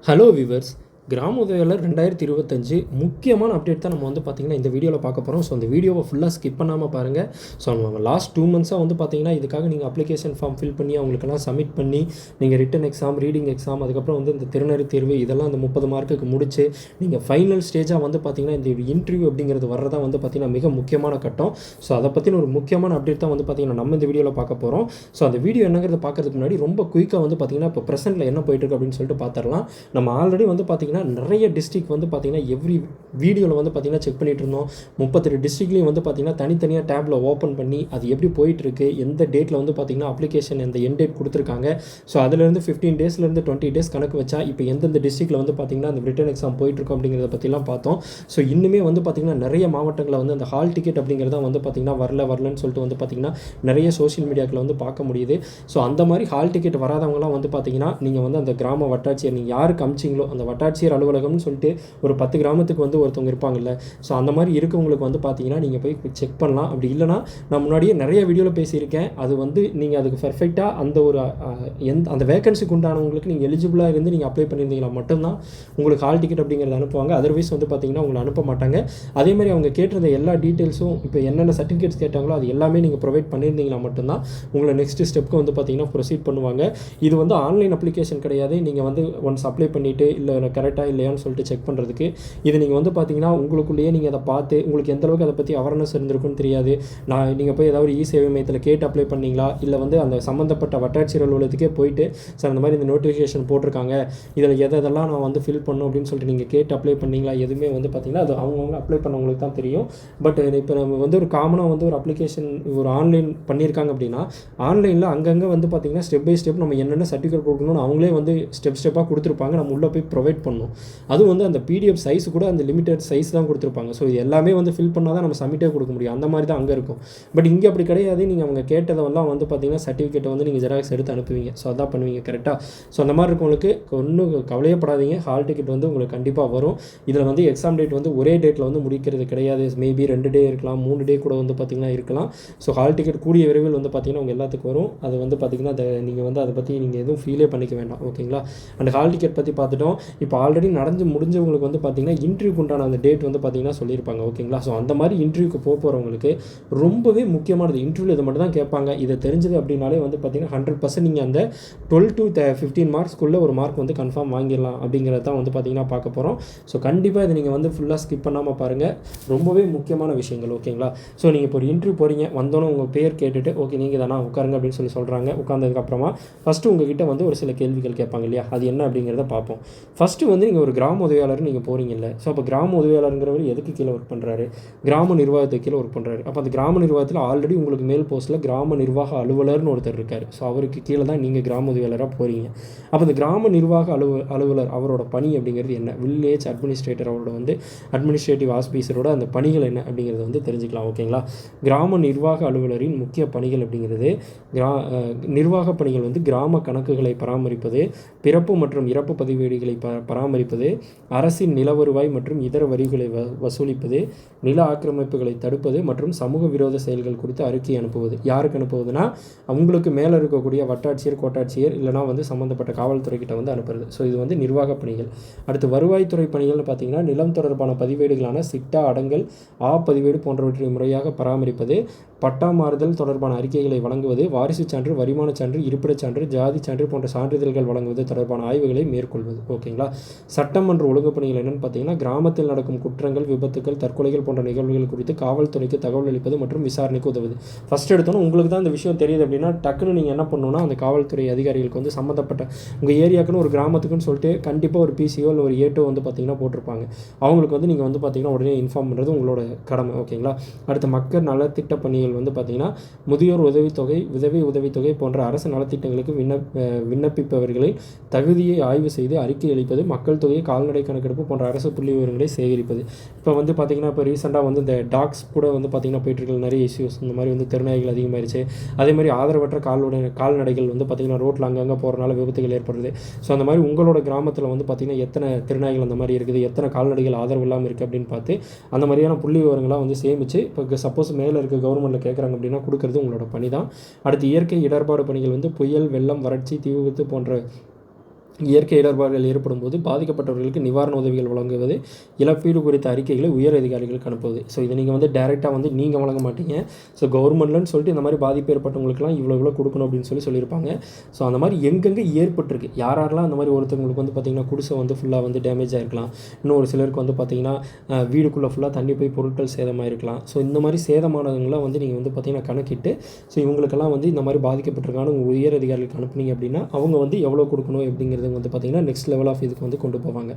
Hello viewers, கிராம உதவியாளர் 2025 முக்கியமான அப்டேட் தான் நம்ம வந்து பார்த்திங்கன்னா இந்த வீடியோவில் பார்க்க போகிறோம். ஸோ அந்த வீடியோவை ஃபுல்லாக ஸ்கிப் பண்ணாமல் பாருங்கள். ஸோ நம்ம லாஸ்ட் 2 மந்த்ஸாக வந்து பார்த்திங்கன்னா இதுக்காக நீங்கள் அப்ளிகேஷன் ஃபார்ம் ஃபில் பண்ணி அவங்களுக்கெல்லாம் சப்மிட் பண்ணி நீங்கள் ரிட்டன் எக்ஸாம், ரீடிங் எக்ஸாம், அதுக்கப்புறம் வந்து இந்த திறனறி தேர்வு இதெல்லாம் அந்த 30 மார்க்குக்கு முடிச்சு நீங்கள் ஃபைனல் ஸ்டேஜாக வந்து பார்த்திங்கன்னா இந்த இன்டர்வியூ அப்படிங்கிறது வர்றதா வந்து பார்த்திங்கன்னா மிக முக்கியமான கட்டம். ஸோ அதை பற்றின ஒரு முக்கியமான அப்டேட் தான் வந்து பார்த்திங்கன்னா நம்ம இந்த வீடியோவில் பார்க்க போகிறோம். ஸோ அந்த வீடியோ என்னங்கிறத பார்க்கறதுக்கு முன்னாடி ரொம்ப குயிக்காக வந்து பார்த்திங்கன்னா இப்போ ப்ரெசென்ட்டில் என்ன போயிட்டுருக்கு அப்படின்னு சொல்லிட்டு பார்த்துடலாம். நம்ம ஆல்ரெடி வந்து பார்த்திங்கன்னா நிறைய டிஸ்ட்ரிக்ட் வந்து பார்த்திங்கன்னா எவ்ரி வீடியோவில் வந்து பார்த்திங்கன்னா செக் பண்ணிட்டு இருந்தோம். 32 டிஸ்ட்ரிக்ட்லேயும் வந்து பார்த்திங்கன்னா தனித்தனியாக டேப்பில் ஓப்பன் பண்ணி அது எப்படி போயிட்டுருக்கு, எந்த டேட்டில் வந்து பார்த்திங்கன்னா அப்ளிகேஷன் எந்த எண்ட் டேட் கொடுத்துருக்காங்க. ஸோ அதிலேருந்து 15 டேஸ்லேருந்து 20 டேஸ் கணக்கு வச்சா இப்போ எந்தெந்த டிஸ்ட்ரிக்ட்டில் வந்து பார்த்திங்கன்னா அந்த ரிட்டன் எக்ஸாம் போயிட்டுருக்கோம் அப்படிங்கிறத பற்றிலாம் பார்த்தோம். ஸோ இன்னுமே வந்து பார்த்திங்கன்னா நிறைய மாவட்டங்களில் வந்து அந்த ஹால் டிக்கெட் அப்படிங்கிறத வந்து பார்த்திங்கன்னா வரலன்னு சொல்லிட்டு வந்து பார்த்திங்கன்னா நிறைய சோஷியல் மீடியாக்களை வந்து பார்க்க முடியுது. ஸோ அந்த மாதிரி ஹால் டிக்கெட் வராதவங்களாம் வந்து பார்த்திங்கன்னா நீங்கள் வந்து அந்த கிராம வட்டாட்சியர் நீங்கள் யாருக்கு அமிச்சிங்களோ அந்த வட்டாட்சியர் அலுவலகம்னு சொல்லிட்டு ஒரு 10 கிராமத்துக்கு வந்து ஒருத்தவங்க இருப்பாங்கல்ல. ஸோ அந்த மாதிரி இருக்கவங்களுக்கு வந்து பார்த்தீங்கன்னா நீங்கள் போய் செக் பண்ணலாம். அப்படி இல்லைனா நான் முன்னாடியே நிறைய வீடியோவில் பேசியிருக்கேன். அது வந்து நீங்கள் அதுக்கு பர்ஃபெக்டாக அந்த ஒரு அந்த வேகன்சிக்கு உண்டானவங்களுக்கு நீங்கள் எலிஜிபிளாக இருந்து நீங்கள் அப்ளை பண்ணியிருந்தீங்கன்னா மட்டும்தான் உங்களுக்கு ஹால் டிக்கெட் அப்படிங்கிறத அனுப்புவாங்க. அதர்வைஸ் வந்து பார்த்தீங்கன்னா உங்களை அனுப்ப மாட்டாங்க. அதே மாதிரி அவங்க கேட்டிருந்த எல்லா டீட்டெயில்ஸும் இப்போ என்னென்ன சர்டிஃபிகேட்ஸ் கேட்டாங்களோ அது எல்லாமே நீங்கள் ப்ரொவைட் பண்ணியிருந்தீங்கன்னா மட்டும்தான் உங்களை நெக்ஸ்ட் ஸ்டெப்புக்கு வந்து பார்த்தீங்கன்னா ப்ரொசீட் பண்ணுவாங்க. இது வந்து ஆன்லைன் அப்ளிகேஷன் கிடையாது. நீங்கள் வந்து ஒன்ஸ் அப்ளை பண்ணிவிட்டு இல்லை கரெக்டாக இல்லையான்னு சொல்லிட்டு செக் பண்ணுறதுக்கு இது நீங்கள் வந்து பார்த்தீங்கன்னா உங்களுக்குள்ளேயே நீங்கள் அதை பார்த்து உங்களுக்கு எந்த அளவுக்கு அதை பற்றி அவேர்னஸ் இருந்திருக்குன்னு தெரியாது. நீங்கள் போய் ஏதாவது சேவை மையத்தில் கேட்டு அப்ளை பண்ணிங்களா, இல்லை வந்து அந்த சம்மந்தப்பட்ட வட்டாட்சியர் அலுவலகத்துக்கே போயிட்டு சார் அந்த மாதிரி இந்த நோட்டிஃபிகேஷன் போட்டிருக்காங்க, இதில் எதெல்லாம் நான் வந்து ஃபில் பண்ணணும் அப்படின்னு சொல்லிட்டு நீங்கள் கேட்டு அப்ளை பண்ணிங்களா, எதுவுமே வந்து பார்த்தீங்கன்னா அது அவங்கவுங்க அப்ளை பண்ணவங்களுக்கு தான் தெரியும். பட் இப்போ நம்ம வந்து ஒரு காமனாக வந்து ஒரு அப்ளிகேஷன் ஒரு ஆன்லைன் பண்ணியிருக்காங்க அப்படின்னா ஆன்லைனில் அங்கங்கே வந்து பார்த்திங்கன்னா ஸ்டெப் பை ஸ்டெப் நம்ம என்னென்ன சர்டிஃபிகேட் கொடுக்கணும்னு அவங்களே வந்து ஸ்டெப்பாக கொடுத்துருப்பாங்க. நம்ம உள்ளே போய் ப்ரொவைட் பண்ணணும். அதுவும் வந்து அந்த பிடிஎஃப் சைஸ் கூட அந்த லிமிட்டட் சைஸ் தான் கொடுத்துருப்பாங்க. ஸோ இது எல்லாமே வந்து ஃபில் பண்ணால் தான் நம்ம சப்மிட்டே கொடுக்க முடியும். அந்த மாதிரி தான் அங்கே இருக்கும். பட் இங்கே அப்படி கிடையாது. நீங்கள் அவங்க கேட்டதெல்லாம் வந்து பார்த்திங்கன்னா சர்டிஃபிகேட்டை வந்து நீங்கள் ஜெராக்ஸ் எடுத்து அனுப்புவீங்க. ஸோ அதான் பண்ணுவீங்க கரெக்டாக. ஸோ அந்த மாதிரி இருக்கவங்களுக்கு ஒன்றும் கவலையப்படாதீங்க. ஹால் டிக்கெட் வந்து உங்களுக்கு கண்டிப்பாக வரும். இதில் வந்து எக்ஸாம் டேட் வந்து ஒரே டேட்டில் வந்து முடிக்கிறது கிடையாது. மேபி 2 டே இருக்கலாம், 3 டே கூட வந்து பார்த்திங்கன்னா இருக்கலாம். ஸோ ஹால் டிக்கெட் கூடிய விரைவில் வந்து பார்த்திங்கன்னா உங்கள் எல்லாத்துக்கும் வரும். அது வந்து பார்த்திங்கன்னா நீங்கள் வந்து அதை பற்றி நீங்கள் எதுவும் ஃபீலே பண்ணிக்க வேண்டாம். ஓகேங்களா. அந்த ஹால் டிக்கெட் பற்றி பார்த்துட்டோம். இப்போ ஆல்ரெடி முடிஞ்சவங்களுக்கு வந்து பார்த்திங்கன்னா இன்டர்வியூக்கு உண்டான அந்த டேட் வந்து பார்த்திங்கன்னா சொல்லியிருப்பாங்க. ஓகேங்களா. ஸோ அந்த மாதிரி இன்டர்வியூக்கு போகிறவங்களுக்கு ரொம்பவே முக்கியமானது இன்டர்வியூ இதை மட்டும் தான் கேட்பாங்க. இதை தெரிஞ்சது அப்படின்னாலே வந்து பார்த்திங்கன்னா 100% நீங்கள் அந்த 12 to 15 மார்க்ஸ்க்குள்ளே ஒரு மார்க் வந்து கன்ஃபார்ம் வாங்கிடலாம் அப்படிங்கிறத தான் வந்து பார்த்திங்கன்னா பார்க்க போகிறோம். ஸோ கண்டிப்பாக இதை நீங்கள் வந்து ஃபுல்லாக ஸ்கிப் பண்ணாமல் பாருங்கள். ரொம்பவே முக்கியமான விஷயங்கள். ஓகேங்களா. ஸோ நீங்கள் இப்போ ஒரு இன்டர்வியூ போகிறீங்க, வந்தோன்னே உங்கள் பேர் கேட்டுட்டு ஓகே நீங்கள் தானா உட்காருங்க அப்படின்னு சொல்கிறாங்க. உட்காந்ததுக்கப்புறமா ஃபஸ்ட்டு உங்ககிட்ட வந்து ஒரு சில கேள்விகள் கேட்பாங்க இல்லையா, அது என்ன அப்படிங்கிறத பார்ப்போம். ஃபஸ்ட்டு வந்து நீங்கள் ஒரு கிராம உதவியாளர் நீங்கள் போகிறீங்கல்ல. ஸோ அப்போ கிராம உதவியாளருங்கிறவர் எதுக்கு கீழே ஒர்க் பண்ணுறாரு, கிராம நிர்வாகத்துக்கு கீழே ஒர்க் பண்ணுறாரு. அப்போ அந்த கிராம நிர்வாகத்தில் ஆல்ரெடி உங்களுக்கு மேல் போஸ்ட்டில் கிராம நிர்வாக அலுவலர்னு ஒருத்தர் இருக்கார். ஸோ அவருக்கு கீழே தான் நீங்கள் கிராம உதவியாளராக போகிறீங்க. அப்போ அந்த கிராம நிர்வாக அலுவலர் அவரோட பணி அப்படிங்கிறது என்ன, வில்லேஜ் அட்மினிஸ்ட்ரேட்டர் அவரோட வந்து அட்மினிஸ்ட்ரேட்டிவ் ஆஃபீஸரோட அந்த பணிகள் என்ன அப்படிங்கிறத வந்து தெரிஞ்சுக்கலாம். ஓகேங்களா. கிராம நிர்வாக அலுவலரின் முக்கிய பணிகள் அப்படிங்கிறது நிர்வாக பணிகள் வந்து கிராம கணக்குகளை பராமரிப்பது, பிறப்பு மற்றும் இறப்பு பதிவேடுகளை பராமரிப்பது, அரசின் நில வருவாய் மற்றும் இதர வரிகளை வசூலிப்பது, நில ஆக்கிரமிப்புகளை தடுப்பது மற்றும் சமூக விரோத செயல்கள் குறித்து அறிக்கை அனுப்புவது. யாருக்கு அனுப்புவதுனா அவங்களுக்கு மேலே இருக்கக்கூடிய வட்டாட்சியர், கோட்டாட்சியர் இல்லைனா வந்து சம்மந்தப்பட்ட காவல்துறை கிட்ட வந்து அனுப்புறது. ஸோ இது வந்து நிர்வாக பணிகள். அடுத்து வருவாய்த்துறை பணிகள்னு பார்த்தீங்கன்னா நிலம் தொடர்பான பதிவேடுகளான சிட்டா, அடங்கல், பதிவேடு போன்றவற்றை முறையாக பராமரிப்பது, பட்டா மாறுதல் தொடர்பான அறிக்கைகளை வழங்குவது, வாரிசு சான்று, வருமான சான்று, இருப்பிடச் சான்று, ஜாதி சான்று போன்ற சான்றிதழ்கள் வழங்குவது தொடர்பான ஆய்வுகளை மேற்கொள்வது. ஓகேங்களா. சட்டமன்ற ஒழுங்கு பணிகள் என்னென்னு பார்த்தீங்கன்னா கிராமத்தில் நடக்கும் குற்றங்கள், விபத்துக்கள், தற்கொலைகள் போன்ற நிகழ்வுகள் குறித்து காவல்துறைக்கு தகவல் அளிப்பது மற்றும் விசாரணைக்கு உதவுது. ஃபஸ்ட் எடுத்தோன்னா உங்களுக்கு தான் இந்த விஷயம் தெரியுது அப்படின்னா டக்குன்னு நீங்கள் என்ன பண்ணணும்னா அந்த காவல்துறை அதிகாரிகளுக்கு வந்து சம்மந்தப்பட்ட உங்கள் ஏரியாவுக்குன்னு ஒரு கிராமத்துக்குன்னு சொல்லிட்டு கண்டிப்பாக ஒரு பிசிஓ இல்லை ஒரு ஏட்டோ வந்து பார்த்திங்கன்னா போட்டிருப்பாங்க. அவங்களுக்கு வந்து நீங்கள் வந்து பார்த்திங்கன்னா உடனே இன்ஃபார்ம் பண்ணுறது உங்களோட கடமை. ஓகேங்களா. அடுத்த மக்கள் நலத்திட்ட பணிகள் வந்து பார்த்திங்கன்னா முதியோர் உதவித்தொகை, விதவை உதவித்தொகை போன்ற அரசு நலத்திட்டங்களுக்கு விண்ணப்பிப்பவர்களை தகுதியை ஆய்வு செய்து அறிக்கை அளிப்பது, மக்கள் தொகை, கால்நடை கணக்கெடுப்பு போன்ற அரசு புள்ளி விவரங்களை சேகரிப்பது. இப்போ வந்து பார்த்திங்கன்னா இப்போ ரீசெண்டாக வந்து இந்த டாக்ஸ் கூட வந்து பார்த்திங்கன்னா போயிட்டுருக்க நிறைய இஷ்யூஸ், இந்த மாதிரி வந்து திருநாய்கள் அதிகமாகிடுச்சு. அதே மாதிரி ஆதரவற்ற கால்நடைகள் வந்து பார்த்திங்கன்னா ரோட்டில் அங்கங்கே போகிறனால விபத்துகள் ஏற்படுது. ஸோ அந்த மாதிரி உங்களோட கிராமத்தில் வந்து பார்த்திங்கன்னா எத்தனை திருநாய்கள் அந்த மாதிரி இருக்குது, எத்தனை கால்நடைகள் ஆதரவு இல்லாமல் இருக்குது அப்படின்னு பார்த்து அந்த மாதிரியான புள்ளி விவரங்களாக வந்து சேமித்து இப்போ சப்போஸ் மேலே இருக்க கவர்மெண்ட்டில் கேட்குறாங்க அப்படின்னா கொடுக்குறது உங்களோட பணி தான். அடுத்து இயற்கை இடர்பாடு பணிகள் வந்து புயல், வெள்ளம், வறட்சி, தீ விபத்து போன்ற இயற்கை இடர்பாடுகள் ஏற்படும் போது பாதிக்கப்பட்டவர்களுக்கு நிவாரண உதவிகள் வழங்குவது, இழப்பீடு குறித்த அறிக்கைகளை உயர் அதிகாரிகளுக்கு அனுப்புவது. ஸோ இதை நீங்கள் வந்து டைரெக்டாக வந்து நீங்கள் வழங்க மாட்டீங்க. ஸோ கவர்மெண்ட்லன்னு சொல்லிட்டு இந்த மாதிரி பாதிப்பு ஏற்பட்டவங்களுக்குலாம் இவ்வளோ கொடுக்கணும் அப்படின்னு சொல்லியிருப்பாங்க. ஸோ அந்த மாதிரி எங்கெங்கே ஏற்பட்டிருக்கு, யாரெல்லாம் அந்த மாதிரி ஒருத்தவங்களுக்கு வந்து பார்த்திங்கன்னா குடிசை வந்து ஃபுல்லாக வந்து டேமேஜ் ஆகிருக்கலாம், இன்னும் ஒரு சிலருக்கு வந்து பார்த்திங்கன்னா வீடுக்குள்ளே ஃபுல்லாக தண்ணி போய் பொருட்கள் சேதமாக இருக்கலாம். ஸோ இந்த மாதிரி சேதமானவங்களாம் வந்து நீங்கள் வந்து பார்த்திங்கன்னா கணக்கிட்டு ஸோ இவங்களுக்கெல்லாம் வந்து இந்த மாதிரி பாதிக்கப்பட்டிருக்கான உங்கள் உயர் அதிகாரிகளுக்கு அனுப்புனீங்க அப்படின்னா அவங்க வந்து எவ்வளோ கொடுக்கணும் அப்படிங்கிறது வந்து பார்த்திங்கன்னா நெக்ஸ்ட் லெவல் ஆஃப் இதுக்கு வந்து கொண்டு போவாங்க.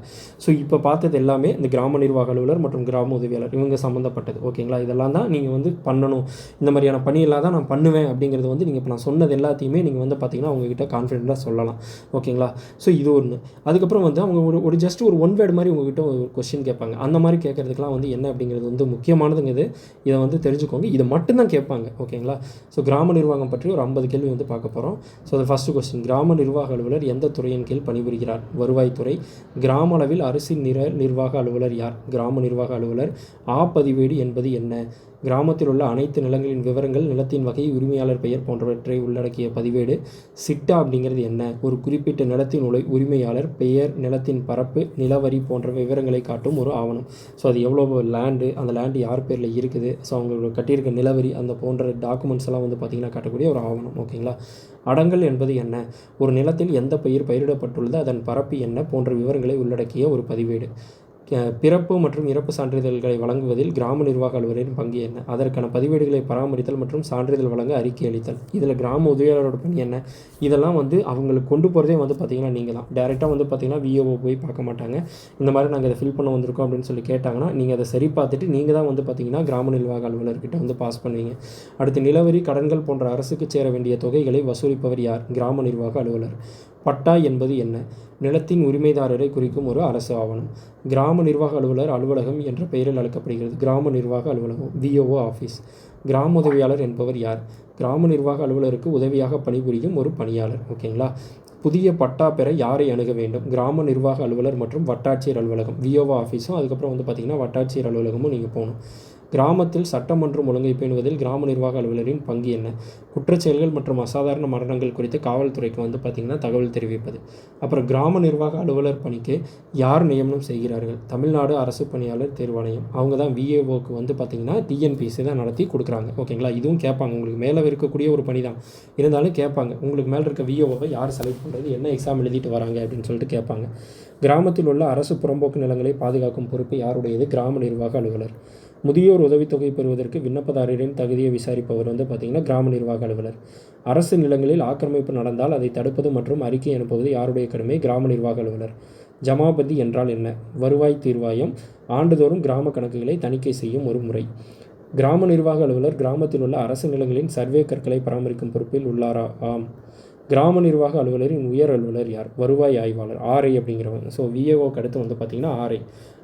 ஸோ இப்போ பார்த்தது எல்லாமே இந்த கிராம நிர்வாக அலுவலர் மற்றும் கிராம உதவியாளர் இவங்க சம்மந்தப்பட்டது. ஓகேங்களா, இதெல்லாம் தான் நீங்கள் வந்து பண்ணணும், இந்த மாதிரியான பணியெல்லாம் தான் நான் பண்ணுவேன் அப்படிங்கிறது வந்து நீங்கள் இப்போ நான் சொன்னது எல்லாத்தையுமே நீங்கள் வந்து பார்த்திங்கன்னா அவங்ககிட்ட கான்ஃபிடென்ட்டாக சொல்லலாம். ஓகேங்களா, ஸோ இது ஒன்று. அதுக்கப்புறம் வந்து அவங்க ஒரு ஜஸ்ட் ஒரு ஒன் வேர்டு மாதிரி உங்ககிட்ட ஒரு கொஸ்டின் கேட்பாங்க. அந்த மாதிரி கேட்குறதுக்குலாம் வந்து என்ன அப்படிங்கிறது வந்து முக்கியமானதுங்கிறது, இதை வந்து தெரிஞ்சுக்கோங்க. இதை மட்டும்தான் கேட்பாங்க. ஓகேங்களா, ஸோ கிராம நிர்வாகம் பற்றி ஒரு 50 கேள்வி வந்து பார்க்க போகிறோம். ஸோ அது ஃபஸ்ட்டு கொஸ்டின், கிராம நிர்வாக அலுவலர் எந்த துறையின் கீழ் பணிபுரிகிறார்? வருவாய்த்துறை. கிராம அளவில் அரிசி நிர்வாக அலுவலர் யார்? கிராம நிர்வாக அலுவலர். பதிவேடு என்பது என்ன? கிராமத்தில் உள்ள அனைத்து நிலங்களின் விவரங்கள், நிலத்தின் வகை, உரிமையாளர் பெயர் போன்றவற்றை உள்ளடக்கிய பதிவேடு. சிட்டா அப்படிங்கிறது என்ன? ஒரு குறிப்பிட்ட நிலத்தின் உரிமையாளர் பெயர், நிலத்தின் பரப்பு, நிலவரி போன்ற விவரங்களை காட்டும் ஒரு ஆவணம். ஸோ அது எவ்வளோ லேண்டு, அந்த லேண்டு யார் பேரில் இருக்குது, ஸோ அவங்க கட்டியிருக்க நிலவரி, அந்த போன்ற டாக்குமெண்ட்ஸ் எல்லாம் வந்து பார்த்திங்கன்னா காட்டக்கூடிய ஒரு ஆவணம். ஓகேங்களா. அடங்கல் என்பது என்ன? ஒரு நிலத்தில் எந்த பயிரிடப்பட்டுள்ளது, அதன் பரப்பு என்ன போன்ற விவரங்களை உள்ளடக்கிய ஒரு பதிவேடு. பிறப்பு மற்றும் இறப்பு சான்றிதழ்களை வழங்குவதில் கிராம நிர்வாக அலுவலரின் பங்கு என்ன? அதற்கான பதிவேடுகளை பராமரித்தல் மற்றும் சான்றிதழ் வழங்க அறிக்கை அளித்தல். இதில் கிராம உதவியாளரோட பணி என்ன? இதெல்லாம் வந்து அவங்களுக்கு கொண்டு போகிறதே வந்து பார்த்திங்கன்னா நீங்கள் தான். டேரெக்டாக வந்து பார்த்திங்கன்னா விஓஓ போய் பார்க்க மாட்டாங்க. இந்த மாதிரி நாங்கள் இதை ஃபில் பண்ண வந்திருக்கோம் அப்படின்னு சொல்லி கேட்டாங்கன்னா நீங்கள் அதை சரி பார்த்துட்டு நீங்கள் தான் வந்து பார்த்திங்கன்னா கிராம நிர்வாக அலுவலர்கிட்ட வந்து பாஸ் பண்ணுவீங்க. அடுத்து, நிலவரி, கடன்கள் போன்ற அரசுக்கு சேர வேண்டிய தொகைகளை வசூலிப்பவர் யார்? கிராம நிர்வாக அலுவலர். பட்டா என்பது என்ன? நிலத்தின் உரிமைதாரரை குறிக்கும் ஒரு அரசு ஆவணம். கிராம நிர்வாக அலுவலர் அலுவலகம் என்ற பெயரில் அழைக்கப்படுகிறது. கிராம நிர்வாக அலுவலகம், விஓஓ ஆஃபீஸ். கிராம உதவியாளர் என்பவர் யார்? கிராம நிர்வாக அலுவலருக்கு உதவியாக பணிபுரியும் ஒரு பணியாளர். ஓகேங்களா. புதிய பட்டா பெற யாரை அணுக வேண்டும்? கிராம நிர்வாக அலுவலர் மற்றும் வட்டாட்சியர் அலுவலகம், விஓஓ ஆஃபீஸும் அதுக்கப்புறம் வந்து பார்த்திங்கன்னா வட்டாட்சியர் அலுவலகமும் நீங்கள் போகணும். கிராமத்தில் சட்டமன்றம் ஒழுங்கை பேணுவதில் கிராம நிர்வாக அலுவலரின் பங்கு என்ன? குற்றச்செயல்கள் மற்றும் அசாதாரண மரணங்கள் குறித்து காவல்துறைக்கு வந்து பார்த்திங்கன்னா தகவல் தெரிவிப்பது. அப்புறம் கிராம நிர்வாக அலுவலர் பணிக்கு யார் நியமனம் செய்கிறார்கள்? தமிழ்நாடு அரசு பணியாளர் தேர்வாணையம், அவங்க தான் விஏஓக்கு வந்து பார்த்திங்கன்னா டிஎன்பிஎஸ்சி தான் நடத்தி கொடுக்குறாங்க. ஓகேங்களா, இதுவும் கேட்பாங்க. உங்களுக்கு மேலே இருக்கக்கூடிய ஒரு பணி தான் இருந்தாலும் கேட்பாங்க, உங்களுக்கு மேலே இருக்க விஏஓவை யார் செலக்ட் பண்ணுறது, என்ன எக்ஸாம் எழுதிட்டு வராங்க அப்படின்னு சொல்லிட்டு கேட்பாங்க. கிராமத்தில் உள்ள அரசு புறம்போக்கு நிலங்களை பாதுகாக்கும் பொறுப்பு யாருடையது? கிராம நிர்வாக அலுவலர். முதியோர் உதவித்தொகை பெறுவதற்கு விண்ணப்பதாரரின் தகுதியை விசாரிப்பவர் வந்து பார்த்திங்கன்னா கிராம நிர்வாக அலுவலர். அரசு நிலங்களில் ஆக்கிரமிப்பு நடந்தால் அதை தடுப்பது மற்றும் அறிக்கை அனுப்புவது யாருடைய கடமை? கிராம நிர்வாக அலுவலர். ஜமாபதி என்றால் என்ன? வருவாய் தீர்வாயம் ஆண்டுதோறும் கிராம கணக்குகளை தணிக்கை செய்யும் ஒரு முறை. கிராம நிர்வாக அலுவலர் கிராமத்தில் உள்ள அரசு நிலங்களின் சர்வே கற்களை பராமரிக்கும் பொறுப்பில் உள்ளாரா? ஆம். கிராம நிர்வாக அலுவலரின் உயர் அலுவலர் யார்? வருவாய் ஆய்வாளர், ஆர்ஐ அப்படிங்கிறவங்க. ஸோ விஏஓக்கு அடுத்து வந்து பார்த்திங்கன்னா ஆர்ஐ.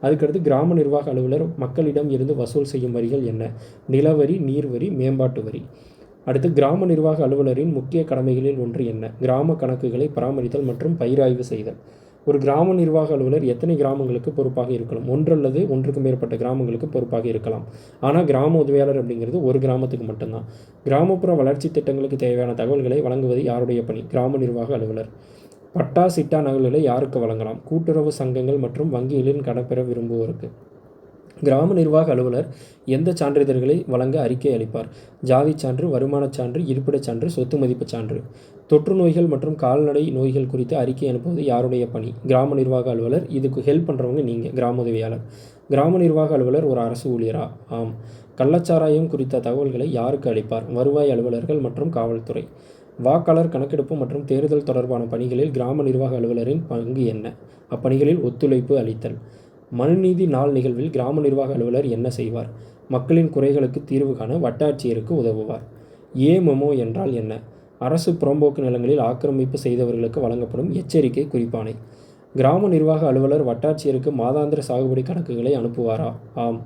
அதுக்கடுத்து கிராம நிர்வாக அலுவலர் மக்களிடம் இருந்து வசூல் செய்யும் வரிகள் என்ன? நிலவரி, நீர்வரி, மேம்பாட்டு வரி. அடுத்து, கிராம நிர்வாக அலுவலரின் முக்கிய கடமைகளில் ஒன்று என்ன? கிராம கணக்குகளை பராமரித்தல் மற்றும் பயிராய்வு செய்தல். ஒரு கிராம நிர்வாக அலுவலர் எத்தனை கிராமங்களுக்கு பொறுப்பாக இருக்கலாம்? ஒன்று அல்லது ஒன்றுக்கு மேற்பட்ட கிராமங்களுக்கு பொறுப்பாக இருக்கலாம். ஆனால் கிராம உதவியாளர் அப்படிங்கிறது ஒரு கிராமத்துக்கு மட்டும்தான். கிராமப்புற வளர்ச்சி திட்டங்களுக்கு தேவையான தகவல்களை வழங்குவது யாருடைய பணி? கிராம நிர்வாக அலுவலர். பட்டா சிட்டா நகல்களை யாருக்கு வழங்கலாம்? கூட்டுறவு சங்கங்கள் மற்றும் வங்கிகளின் கடன் பெற விரும்புவோருக்கு. கிராம நிர்வாக அலுவலர் எந்த சான்றிதழ்களை வழங்க அறிக்கை அளிப்பார்? ஜாதி சான்று, வருமானச் சான்று, இருப்பிடச் சான்று, சொத்து மதிப்பு சான்று. தொற்று நோய்கள் மற்றும் கால்நடை நோய்கள் குறித்து அறிக்கை அனுப்புவது யாருடைய பணி? கிராம நிர்வாக அலுவலர். இதுக்கு ஹெல்ப் பண்ணுறவங்க நீங்கள், கிராம உதவியாளர். கிராம நிர்வாக அலுவலர் ஒரு அரசு ஊழியரா? ஆம். கள்ளச்சாராயம் குறித்த தகவல்களை யாருக்கு அளிப்பார்? வருவாய் அலுவலர்கள் மற்றும் காவல்துறை. வாக்காளர் கணக்கெடுப்பு மற்றும் தேர்தல் தொடர்பான பணிகளில் கிராம நிர்வாக அலுவலரின் பங்கு என்ன? அப்பணிகளில் ஒத்துழைப்பு அளித்தல். மனுநீதி நாள் நிகழ்வில் கிராம நிர்வாக அலுவலர் என்ன செய்வார்? மக்களின் குறைகளுக்கு தீர்வு காண வட்டாட்சியருக்கு உதவுவார். மெமோ என்றால் என்ன? அரசு புறம்போக்கு நிலங்களில் ஆக்கிரமிப்பு செய்தவர்களுக்கு வழங்கப்படும் எச்சரிக்கை குறிப்பாணை. கிராம நிர்வாக அலுவலர் வட்டாட்சியருக்கு மாதாந்திர சாகுபடி கணக்குகளை அனுப்புவாரா? ஆம்.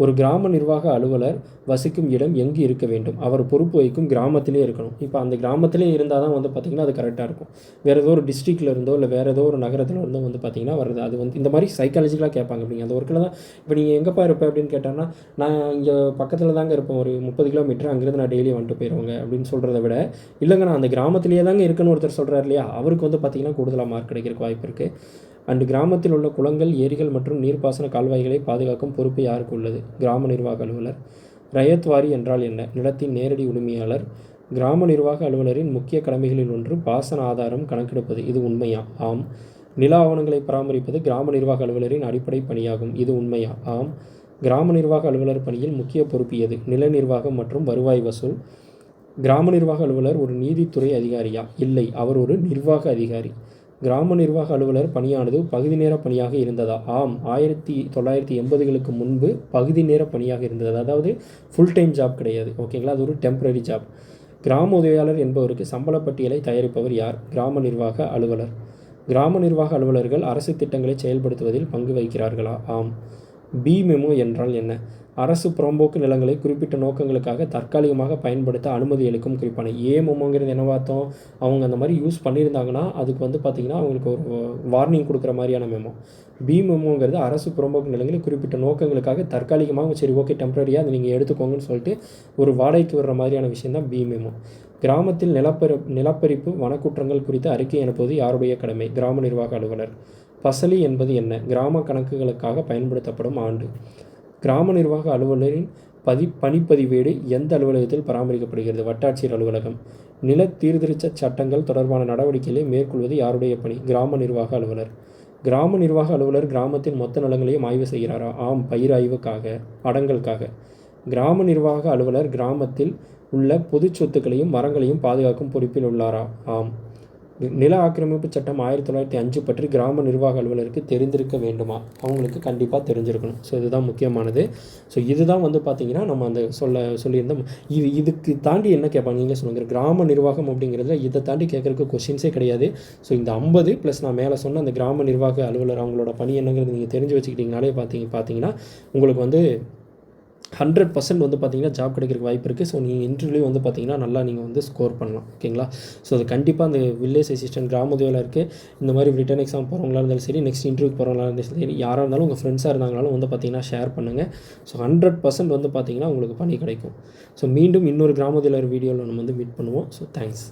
ஒரு கிராம நிர்வாக அலுவலர் வசிக்கும் இடம் எங்கு இருக்க வேண்டும்? அவர் பொறுப்பு வகிக்கும் கிராமத்திலே இருக்கணும். இப்போ அந்த கிராமத்திலே இருந்தால் தான் வந்து பார்த்திங்கன்னா அது கரெக்டாக இருக்கும். வேறு ஏதோ ஒரு டிஸ்ட்ரிக்டில் இருந்தோ இல்லை வேறு ஏதோ ஒரு நகரத்தில் இருந்தோ வந்து பார்த்திங்கன்னா வருது. அது வந்து இந்த மாதிரி சைக்காலஜிக்கலாக கேட்பாங்க. அப்படிங்க அந்த ஒர்க்கில் தான் இப்போ நீங்கள் எங்கேப்பா இருப்ப அப்படின்னு கேட்டாங்கன்னா, நான் இங்கே பக்கத்தில் தாங்க இருப்பேன், ஒரு 30 கிலோமீட்டர், அங்கேருந்து நான் டெய்லி வந்துட்டு போயிடுவாங்க அப்படின்னு சொல்கிறத விட, இல்லைங்க நான் அந்த கிராமத்திலேயே தாங்க இருக்குன்னு ஒருத்தர் சொல்கிறார் இல்லையா, அவருக்கு வந்து பார்த்திங்கன்னா கூடுதலாக மார்க் கிடைக்கிறதுக்கு வாய்ப்பு இருக்குது. அண்டு கிராமத்தில் உள்ள குளங்கள், ஏரிகள் மற்றும் நீர்ப்பாசன கால்வாய்களை பாதுகாக்கும் பொறுப்பு யாருக்கு உள்ளது? கிராம நிர்வாக அலுவலர். ரயத்வாரி என்றால் என்ன? நிலத்தின் நேரடி உரிமையாளர். கிராம நிர்வாக அலுவலரின் முக்கிய கடமைகளில் ஒன்று பாசன ஆதாரம் கணக்கெடுப்பது. இது உண்மையா? ஆம். நில ஆவணங்களை பராமரிப்பது கிராம நிர்வாக அலுவலரின் அடிப்படை பணியாகும். இது உண்மையா? ஆம். கிராம நிர்வாக அலுவலர் பணியில் முக்கிய பொறுப்பு எது? நில நிர்வாகம் மற்றும் வருவாய் வசூல். கிராம நிர்வாக அலுவலர் ஒரு நீதித்துறை அதிகாரியா? இல்லை, அவர் ஒரு நிர்வாக அதிகாரி. கிராம நிர்வாக அலுவலர் பணியானது பகுதி நேர பணியாக இருந்ததா? ஆம். 1980களுக்கு முன்பு பகுதி நேர பணியாக இருந்தது. அதாவது ஃபுல் டைம் ஜாப் கிடையாது. ஓகேங்களா, அது ஒரு டெம்பரரி ஜாப். கிராம உதவியாளர் என்பவருக்கு சம்பள பட்டியலை தயாரிப்பவர் யார்? கிராம நிர்வாக அலுவலர். கிராம நிர்வாக அலுவலர்கள் அரசு திட்டங்களை செயல்படுத்துவதில் பங்கு வகிக்கிறார்களா? ஆம். பி மெமோ என்றால் என்ன? அரசு புறம்போக்கு நிலங்களை குறிப்பிட்ட நோக்கங்களுக்காக தற்காலிகமாக பயன்படுத்த அனுமதி அளிக்கும் குறிப்பான. ஏ மெமோங்கிறது என்ன பார்த்தோம்? அவங்க அந்த மாதிரி யூஸ் பண்ணியிருந்தாங்கன்னா அதுக்கு வந்து பார்த்திங்கன்னா அவங்களுக்கு ஒரு வார்னிங் கொடுக்குற மாதிரியான மெமோ. பி மெமோங்கிறது அரசு புறம்போக்கு நிலங்களை குறிப்பிட்ட நோக்கங்களுக்காக தற்காலிகமாக சரி ஓகே டெம்பரரியாக அதை நீங்கள் எடுத்துக்கோங்கன்னு சொல்லிட்டு ஒரு வாடகைக்கு வர்ற மாதிரியான விஷயம் தான் பி மெமோ. கிராமத்தில் நிலப்பரிப்பு வனக்குற்றங்கள் குறித்து அறிக்கை அனுப்புவது யாருடைய கடமை? கிராம நிர்வாக அலுவலர். பசலி என்பது என்ன? கிராம கணக்குகளுக்காக பயன்படுத்தப்படும் ஆண்டு. கிராம நிர்வாக அலுவலரின் பணிப்பதிவேடு எந்த அலுவலகத்தில் பராமரிக்கப்படுகிறது? வட்டாட்சியர் அலுவலகம். நில சீர்திருத்த சட்டங்கள் தொடர்பான நடவடிக்கைகளை மேற்கொள்வது யாருடைய பணி? கிராம நிர்வாக அலுவலர். கிராம நிர்வாக அலுவலர் கிராமத்தின் மொத்த நலங்களையும் ஆய்வு செய்கிறாரா? ஆம். பயிர் ஆய்வுக்காக, அடங்கலுக்காக. கிராம நிர்வாக அலுவலர் கிராமத்தில் உள்ள பொது சொத்துக்களையும் மரங்களையும் பாதுகாக்கும் பொறுப்பில் உள்ளாரா? ஆம். நில ஆக்கிரமிப்பு சட்டம் 1905 பற்றி கிராம நிர்வாக அலுவலருக்கு தெரிந்திருக்க வேண்டுமா? அவங்களுக்கு கண்டிப்பாக தெரிஞ்சிருக்கணும். ஸோ இதுதான் முக்கியமானது. ஸோ இதுதான் வந்து பார்த்திங்கன்னா நம்ம அந்த சொல்லியிருந்தோம். இதுக்கு தாண்டி என்ன கேட்பாங்க நீங்கள் சொல்லுங்கள். கிராம நிர்வாகம் அப்படிங்கிறதுல இதை தாண்டி கேட்குறதுக்கு கொஷின்ஸே கிடையாது. ஸோ இந்த 50 ப்ளஸ் நான் மேலே சொன்ன அந்த கிராம நிர்வாக அலுவலர் அவங்களோட பணி என்னங்கிறது நீங்கள் தெரிஞ்சு வச்சுக்கிட்டிங்கனாலே பார்த்தீங்கன்னா உங்களுக்கு வந்து 100% வந்து பார்த்திங்கன்னா ஜாப் கிடைக்கிறதுக்கு வாய்ப்பு இருக்குது. ஸோ நீங்கள் இன்டர்வியூ வந்து பார்த்திங்கன்னா நல்லா நீங்கள் வந்து ஸ்கோர் பண்ணலாம். ஓகேங்களா? ஸோ அது கண்டிப்பாக அந்த வில்லேஜ் அசிஸ்டன்ட் கிராம உதவியாளர் இருக்குது. இந்த மாதிரி ரிட்டன் எக்ஸாம் போகிறவங்களா இருந்தாலும் சரி, நெக்ஸ்ட் இன்டர்வியூ போகிறவங்களா இருந்தாலும் சரி, யாராக இருந்தாலும் உங்கள் ஃப்ரெண்ட்ஸாக இருந்தாங்கனாலும் வந்து பார்த்திங்கன்னா ஷேர் பண்ணுங்கள். ஸோ 100% வந்து பார்த்திங்கன்னா உங்களுக்கு பணி கிடைக்கும். ஸோ மீண்டும் இன்னொரு கிராம உதவியாளர் வீடியோவில் நம்ம வந்து மீட் பண்ணுவோம். So thanks.